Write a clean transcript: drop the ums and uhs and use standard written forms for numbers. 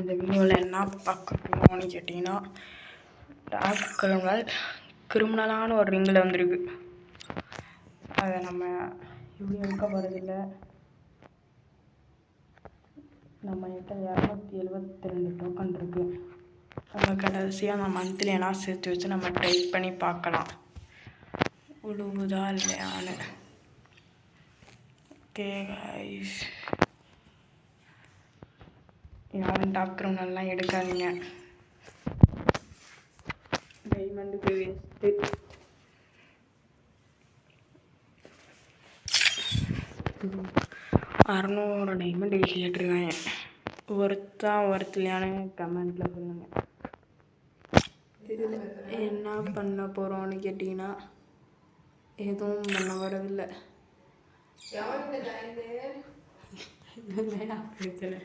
இந்த வீடியோவில் என்ன பார்க்க போகிறோம்னு கேட்டிங்கன்னா, டாக் கிரிமினலான ஒரு ரிங்கில் வந்திருக்கு. அதை நம்ம இப்படி எடுக்க போகிறதில்ல. நம்மகிட்ட 272 டோக்கன் இருக்குது. நம்ம கடைசியாக நம்ம மந்த்லி எல்லாம் சேர்த்து வச்சு நம்ம ட்ரை பண்ணி பார்க்கலாம் உழுவுதா இல்லையான்னு. ஓகே கைஸ், யாரும் டாப் கிரிமினல்லாம் எடுக்காதீங்க. டைமண்டுக்கு வேஸ்ட்டு. 600 டைமண்ட் கேட்டிருக்காங்க. ஒருத்தலையானு கமெண்ட்டில் சொல்லுங்கள். என்ன பண்ண போகிறோன்னு கேட்டிங்கன்னா, எதுவும் பண்ண வரதில்லை. பிரச்சனை